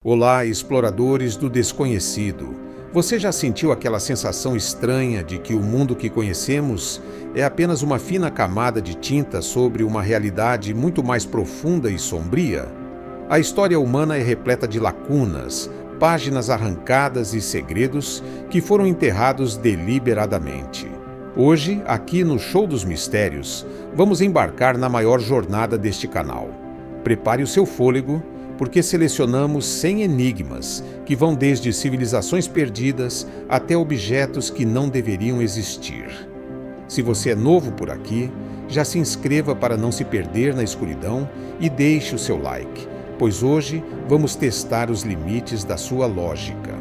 Olá, exploradores do desconhecido. Você já sentiu aquela sensação estranha de que o mundo que conhecemos é apenas uma fina camada de tinta sobre uma realidade muito mais profunda e sombria? A história humana é repleta de lacunas, páginas arrancadas e segredos que foram enterrados deliberadamente. Hoje, aqui no Show dos Mistérios, vamos embarcar na maior jornada deste canal. Prepare o seu fôlego, porque selecionamos 100 enigmas que vão desde civilizações perdidas até objetos que não deveriam existir. Se você é novo por aqui, já se inscreva para não se perder na escuridão e deixe o seu like, pois hoje vamos testar os limites da sua lógica.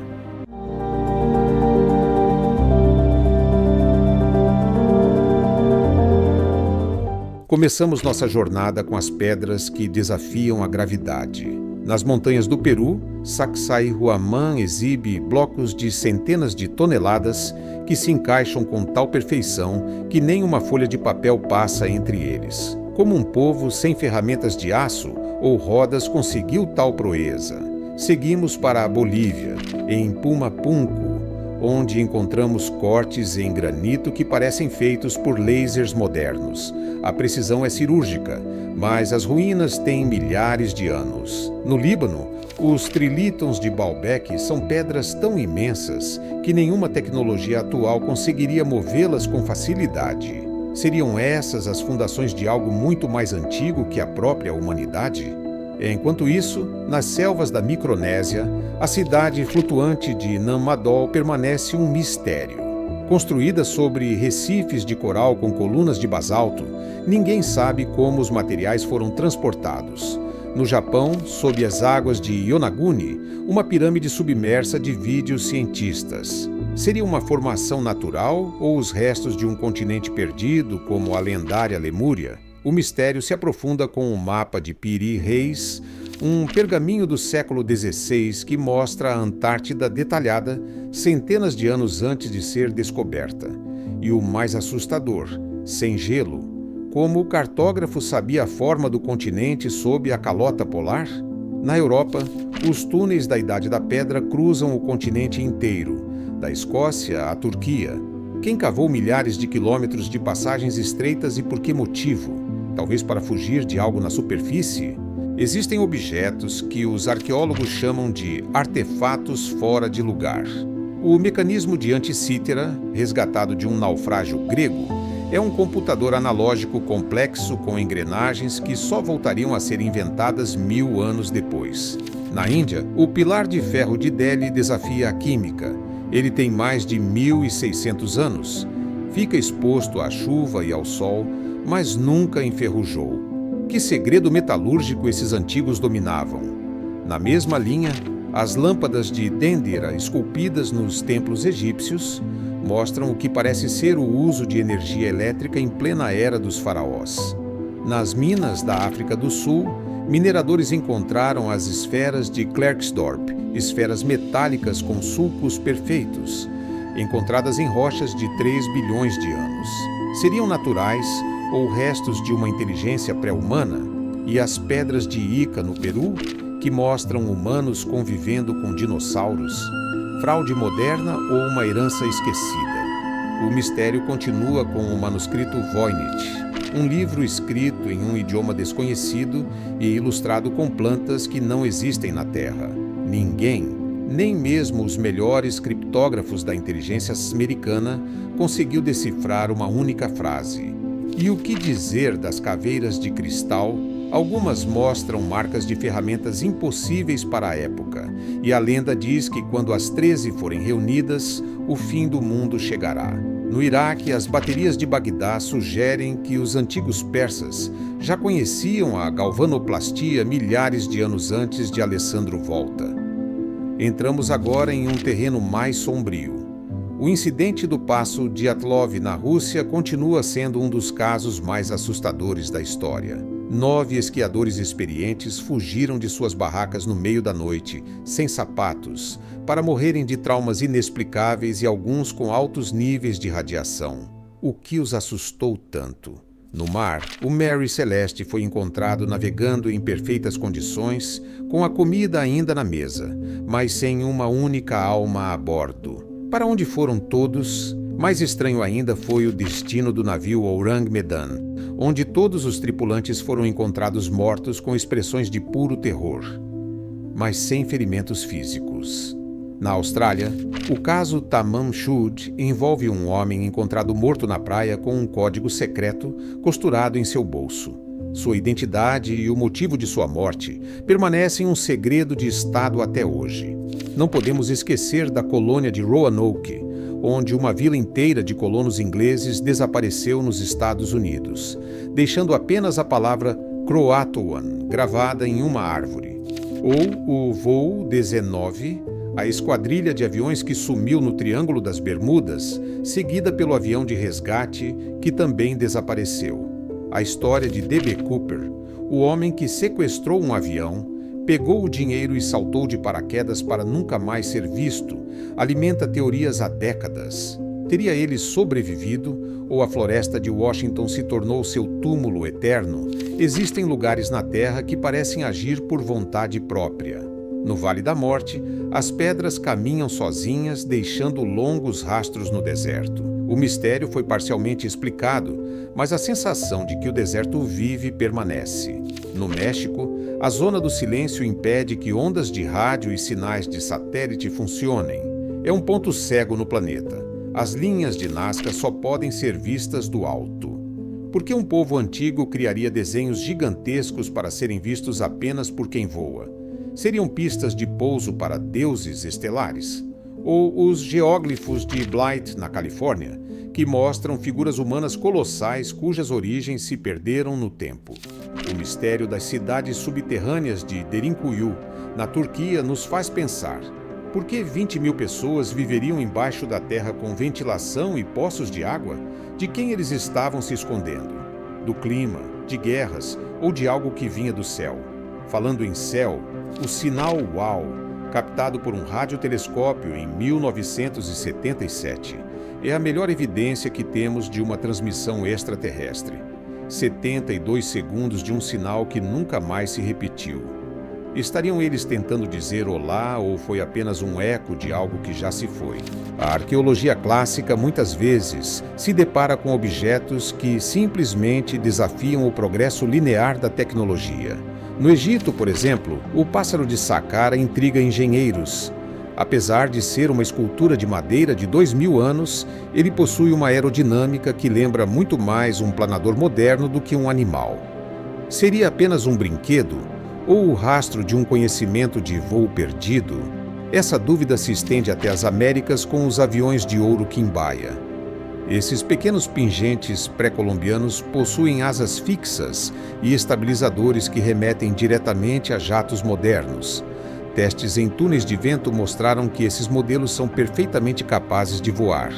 Começamos nossa jornada com as pedras que desafiam a gravidade. Nas montanhas do Peru, Sacsayhuaman exibe blocos de centenas de toneladas que se encaixam com tal perfeição que nem uma folha de papel passa entre eles. Como um povo sem ferramentas de aço ou rodas conseguiu tal proeza? Seguimos para a Bolívia, em Pumapunku, onde encontramos cortes em granito que parecem feitos por lasers modernos. A precisão é cirúrgica, mas as ruínas têm milhares de anos. No Líbano, os trilítons de Baalbek são pedras tão imensas que nenhuma tecnologia atual conseguiria movê-las com facilidade. Seriam essas as fundações de algo muito mais antigo que a própria humanidade? Enquanto isso, nas selvas da Micronésia, a cidade flutuante de Nammadol permanece um mistério. Construída sobre recifes de coral com colunas de basalto, ninguém sabe como os materiais foram transportados. No Japão, sob as águas de Yonaguni, uma pirâmide submersa divide os cientistas. Seria uma formação natural ou os restos de um continente perdido, como a lendária Lemúria? O mistério se aprofunda com um mapa de Piri Reis, um pergaminho do século XVI que mostra a Antártida detalhada centenas de anos antes de ser descoberta. E o mais assustador, sem gelo, como o cartógrafo sabia a forma do continente sob a calota polar? Na Europa, os túneis da Idade da Pedra cruzam o continente inteiro, da Escócia à Turquia. Quem cavou milhares de quilômetros de passagens estreitas e por que motivo? Talvez para fugir de algo na superfície? Existem objetos que os arqueólogos chamam de artefatos fora de lugar. O mecanismo de Anticítera, resgatado de um naufrágio grego, é um computador analógico complexo com engrenagens que só voltariam a ser inventadas 1000 anos depois. Na Índia, o pilar de ferro de Delhi desafia a química. Ele tem mais de 1600 anos. Fica exposto à chuva e ao sol, mas nunca enferrujou. Que segredo metalúrgico esses antigos dominavam? Na mesma linha, as lâmpadas de Dendera esculpidas nos templos egípcios mostram o que parece ser o uso de energia elétrica em plena era dos faraós. Nas minas da África do Sul, mineradores encontraram as esferas de Klerksdorp, esferas metálicas com sulcos perfeitos, encontradas em rochas de 3 bilhões de anos. Seriam naturais ou restos de uma inteligência pré-humana? E as pedras de Ica, no Peru, que mostram humanos convivendo com dinossauros? Fraude moderna ou uma herança esquecida? O mistério continua com o manuscrito Voynich, um livro escrito em um idioma desconhecido e ilustrado com plantas que não existem na Terra. Ninguém, nem mesmo os melhores criptógrafos da inteligência americana, conseguiu decifrar uma única frase. E o que dizer das caveiras de cristal? Algumas mostram marcas de ferramentas impossíveis para a época, e a lenda diz que quando as 13 forem reunidas, o fim do mundo chegará. No Iraque, as baterias de Bagdá sugerem que os antigos persas já conheciam a galvanoplastia milhares de anos antes de Alessandro Volta. Entramos agora em um terreno mais sombrio. O incidente do Passo Dyatlov na Rússia continua sendo um dos casos mais assustadores da história. 9 esquiadores experientes fugiram de suas barracas no meio da noite, sem sapatos, para morrerem de traumas inexplicáveis e alguns com altos níveis de radiação. O que os assustou tanto? No mar, o Mary Celeste foi encontrado navegando em perfeitas condições, com a comida ainda na mesa, mas sem uma única alma a bordo. Para onde foram todos? Mais estranho ainda foi o destino do navio Orang Medan, onde todos os tripulantes foram encontrados mortos com expressões de puro terror, mas sem ferimentos físicos. Na Austrália, o caso Tamam Shud envolve um homem encontrado morto na praia com um código secreto costurado em seu bolso. Sua identidade e o motivo de sua morte permanecem um segredo de Estado até hoje. Não podemos esquecer da colônia de Roanoke, onde uma vila inteira de colonos ingleses desapareceu nos Estados Unidos, deixando apenas a palavra Croatoan gravada em uma árvore. Ou o voo 19, a esquadrilha de aviões que sumiu no Triângulo das Bermudas, seguida pelo avião de resgate que também desapareceu. A história de D.B. Cooper, o homem que sequestrou um avião, pegou o dinheiro e saltou de paraquedas para nunca mais ser visto, alimenta teorias há décadas. Teria ele sobrevivido ou a floresta de Washington se tornou seu túmulo eterno? Existem lugares na Terra que parecem agir por vontade própria. No Vale da Morte, as pedras caminham sozinhas, deixando longos rastros no deserto. O mistério foi parcialmente explicado, mas a sensação de que o deserto vive permanece. No México, a zona do silêncio impede que ondas de rádio e sinais de satélite funcionem. É um ponto cego no planeta. As linhas de Nazca só podem ser vistas do alto. Por que um povo antigo criaria desenhos gigantescos para serem vistos apenas por quem voa? Seriam pistas de pouso para deuses estelares? Ou os geóglifos de Blythe, na Califórnia, que mostram figuras humanas colossais cujas origens se perderam no tempo? O mistério das cidades subterrâneas de Derinkuyu, na Turquia, nos faz pensar: por que 20 mil pessoas viveriam embaixo da terra com ventilação e poços de água? De quem eles estavam se escondendo? Do clima, de guerras ou de algo que vinha do céu? Falando em céu, o sinal WOW, captado por um radiotelescópio em 1977, é a melhor evidência que temos de uma transmissão extraterrestre. 72 segundos de um sinal que nunca mais se repetiu. Estariam eles tentando dizer olá ou foi apenas um eco de algo que já se foi? A arqueologia clássica muitas vezes se depara com objetos que simplesmente desafiam o progresso linear da tecnologia. No Egito, por exemplo, o pássaro de Saqqara intriga engenheiros. Apesar de ser uma escultura de madeira de 2000 anos, ele possui uma aerodinâmica que lembra muito mais um planador moderno do que um animal. Seria apenas um brinquedo? Ou o rastro de um conhecimento de voo perdido? Essa dúvida se estende até as Américas com os aviões de ouro Quimbaya. Esses pequenos pingentes pré-colombianos possuem asas fixas e estabilizadores que remetem diretamente a jatos modernos. Testes em túneis de vento mostraram que esses modelos são perfeitamente capazes de voar.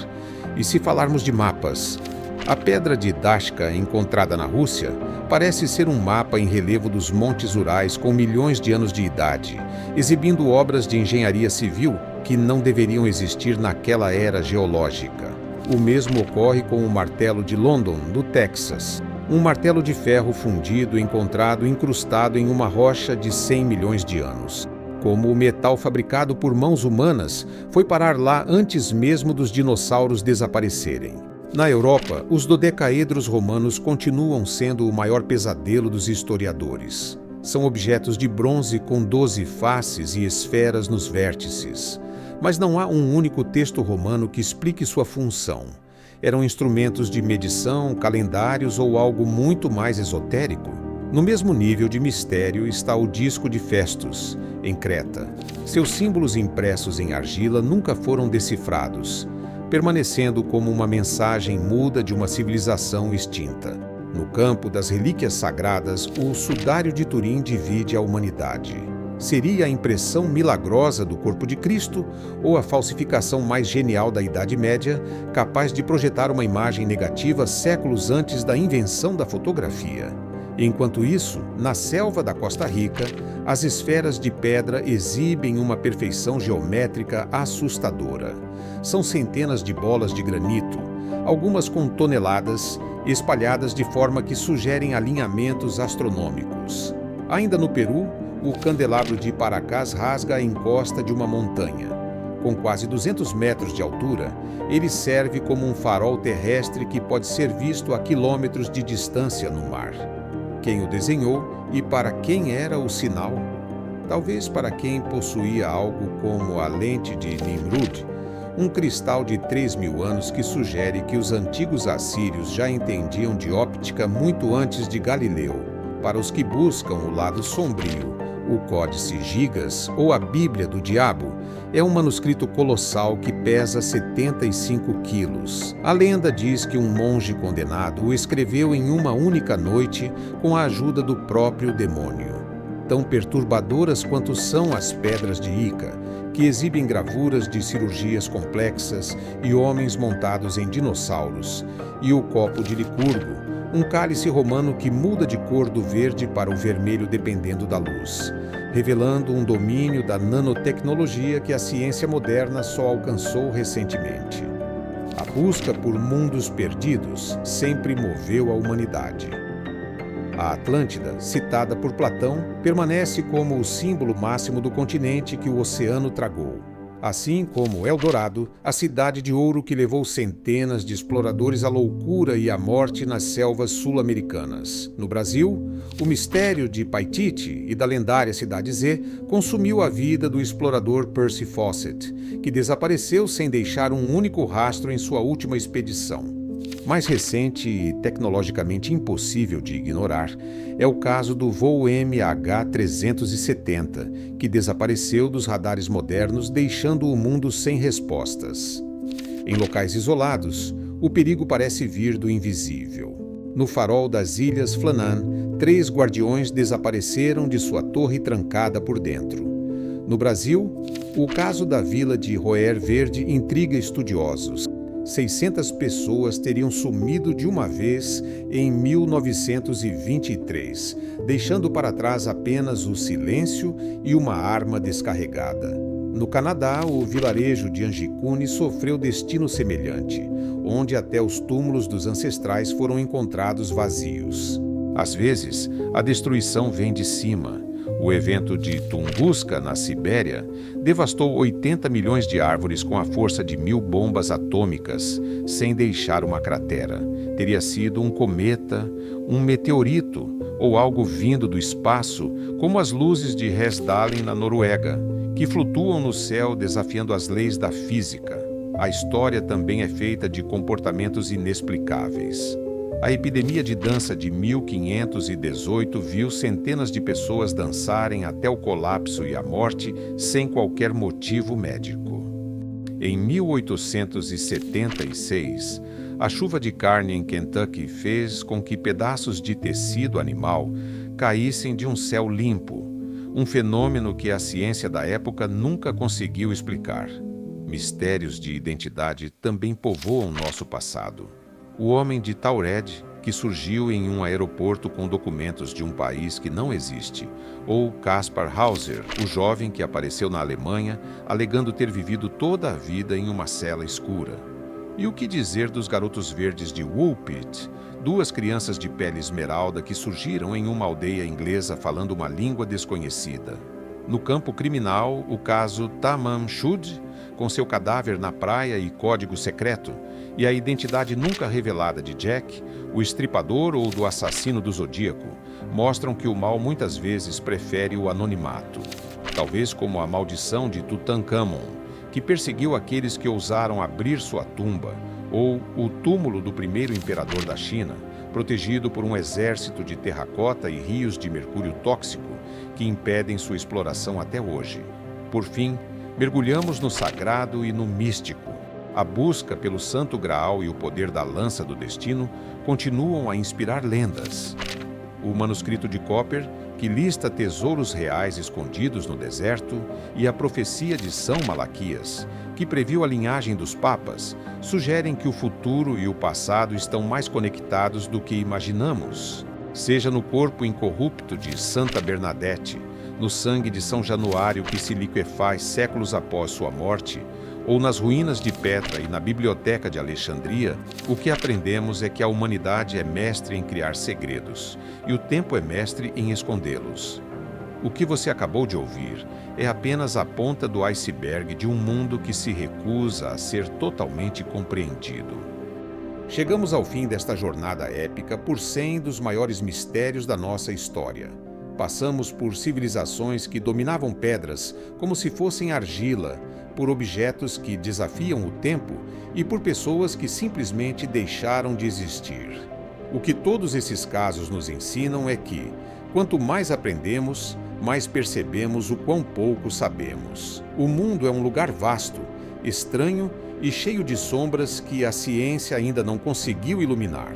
E se falarmos de mapas, a pedra de Dashka, encontrada na Rússia, parece ser um mapa em relevo dos Montes Urais com milhões de anos de idade, exibindo obras de engenharia civil que não deveriam existir naquela era geológica. O mesmo ocorre com o martelo de London, no Texas. Um martelo de ferro fundido encontrado incrustado em uma rocha de 100 milhões de anos. Como o metal fabricado por mãos humanas foi parar lá antes mesmo dos dinossauros desaparecerem. Na Europa, os dodecaedros romanos continuam sendo o maior pesadelo dos historiadores. São objetos de bronze com 12 faces e esferas nos vértices. Mas não há um único texto romano que explique sua função. Eram instrumentos de medição, calendários ou algo muito mais esotérico? No mesmo nível de mistério está o disco de Festus, em Creta. Seus símbolos impressos em argila nunca foram decifrados, permanecendo como uma mensagem muda de uma civilização extinta. No campo das relíquias sagradas, o sudário de Turim divide a humanidade. Seria a impressão milagrosa do corpo de Cristo ou a falsificação mais genial da Idade Média, capaz de projetar uma imagem negativa séculos antes da invenção da fotografia? Enquanto isso, na selva da Costa Rica, as esferas de pedra exibem uma perfeição geométrica assustadora. São centenas de bolas de granito, algumas com toneladas, espalhadas de forma que sugerem alinhamentos astronômicos. Ainda no Peru, o candelabro de Paracás rasga a encosta de uma montanha. Com quase 200 metros de altura, ele serve como um farol terrestre que pode ser visto a quilômetros de distância no mar. Quem o desenhou e para quem era o sinal? Talvez para quem possuía algo como a lente de Nimrud, um cristal de 3.000 anos que sugere que os antigos assírios já entendiam de óptica muito antes de Galileu. Para os que buscam o lado sombrio, o Códice Gigas, ou a Bíblia do Diabo, é um manuscrito colossal que pesa 75 quilos. A lenda diz que um monge condenado o escreveu em uma única noite com a ajuda do próprio demônio. Tão perturbadoras quanto são as pedras de Ica, que exibem gravuras de cirurgias complexas e homens montados em dinossauros, e o copo de Licurgo, um cálice romano que muda de cor do verde para o vermelho dependendo da luz, revelando um domínio da nanotecnologia que a ciência moderna só alcançou recentemente. A busca por mundos perdidos sempre moveu a humanidade. A Atlântida, citada por Platão, permanece como o símbolo máximo do continente que o oceano tragou. Assim como Eldorado, a cidade de ouro que levou centenas de exploradores à loucura e à morte nas selvas sul-americanas. No Brasil, o mistério de Paititi e da lendária Cidade Z consumiu a vida do explorador Percy Fawcett, que desapareceu sem deixar um único rastro em sua última expedição. Mais recente e tecnologicamente impossível de ignorar é o caso do voo MH370, que desapareceu dos radares modernos, deixando o mundo sem respostas. Em locais isolados, o perigo parece vir do invisível. No farol das Ilhas Flannan, 3 guardiões desapareceram de sua torre trancada por dentro. No Brasil, o caso da vila de Roer Verde intriga estudiosos. 600 pessoas teriam sumido de uma vez em 1923, deixando para trás apenas o silêncio e uma arma descarregada. No Canadá, o vilarejo de Angicune sofreu destino semelhante, onde até os túmulos dos ancestrais foram encontrados vazios. Às vezes, a destruição vem de cima. O evento de Tunguska, na Sibéria, devastou 80 milhões de árvores com a força de 1.000 bombas atômicas, sem deixar uma cratera. Teria sido um cometa, um meteorito ou algo vindo do espaço, como as luzes de Hesdalen, na Noruega, que flutuam no céu desafiando as leis da física. A história também é feita de comportamentos inexplicáveis. A epidemia de dança de 1518 viu centenas de pessoas dançarem até o colapso e a morte sem qualquer motivo médico. Em 1876, a chuva de carne em Kentucky fez com que pedaços de tecido animal caíssem de um céu limpo, um fenômeno que a ciência da época nunca conseguiu explicar. Mistérios de identidade também povoam nosso passado. O homem de Taured, que surgiu em um aeroporto com documentos de um país que não existe, ou Kaspar Hauser, o jovem que apareceu na Alemanha, alegando ter vivido toda a vida em uma cela escura. E o que dizer dos garotos verdes de Woolpit, 2 crianças de pele esmeralda que surgiram em uma aldeia inglesa falando uma língua desconhecida? No campo criminal, o caso Tamam Shud, com seu cadáver na praia e código secreto, e a identidade nunca revelada de Jack, o estripador ou do assassino do Zodíaco, mostram que o mal muitas vezes prefere o anonimato. Talvez como a maldição de Tutankhamon, que perseguiu aqueles que ousaram abrir sua tumba, ou o túmulo do primeiro imperador da China, protegido por um exército de terracota e rios de mercúrio tóxico que impedem sua exploração até hoje. Por fim, mergulhamos no sagrado e no místico. A busca pelo Santo Graal e o poder da lança do destino continuam a inspirar lendas. O manuscrito de Copper, que lista tesouros reais escondidos no deserto, e a profecia de São Malaquias, que previu a linhagem dos papas, sugerem que o futuro e o passado estão mais conectados do que imaginamos. Seja no corpo incorrupto de Santa Bernadette, no sangue de São Januário que se liquefaz séculos após sua morte, ou nas ruínas de Petra e na biblioteca de Alexandria, o que aprendemos é que a humanidade é mestre em criar segredos e o tempo é mestre em escondê-los. O que você acabou de ouvir é apenas a ponta do iceberg de um mundo que se recusa a ser totalmente compreendido. Chegamos ao fim desta jornada épica por 100 dos maiores mistérios da nossa história. Passamos por civilizações que dominavam pedras como se fossem argila, por objetos que desafiam o tempo e por pessoas que simplesmente deixaram de existir. O que todos esses casos nos ensinam é que, quanto mais aprendemos, mais percebemos o quão pouco sabemos. O mundo é um lugar vasto, estranho e cheio de sombras que a ciência ainda não conseguiu iluminar.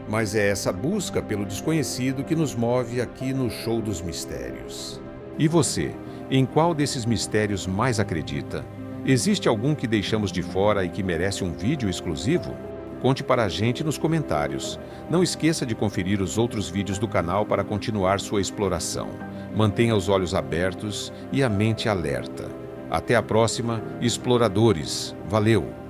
Mas é essa busca pelo desconhecido que nos move aqui no Show dos Mistérios. E você, em qual desses mistérios mais acredita? Existe algum que deixamos de fora e que merece um vídeo exclusivo? Conte para a gente nos comentários. Não esqueça de conferir os outros vídeos do canal para continuar sua exploração. Mantenha os olhos abertos e a mente alerta. Até a próxima, exploradores. Valeu!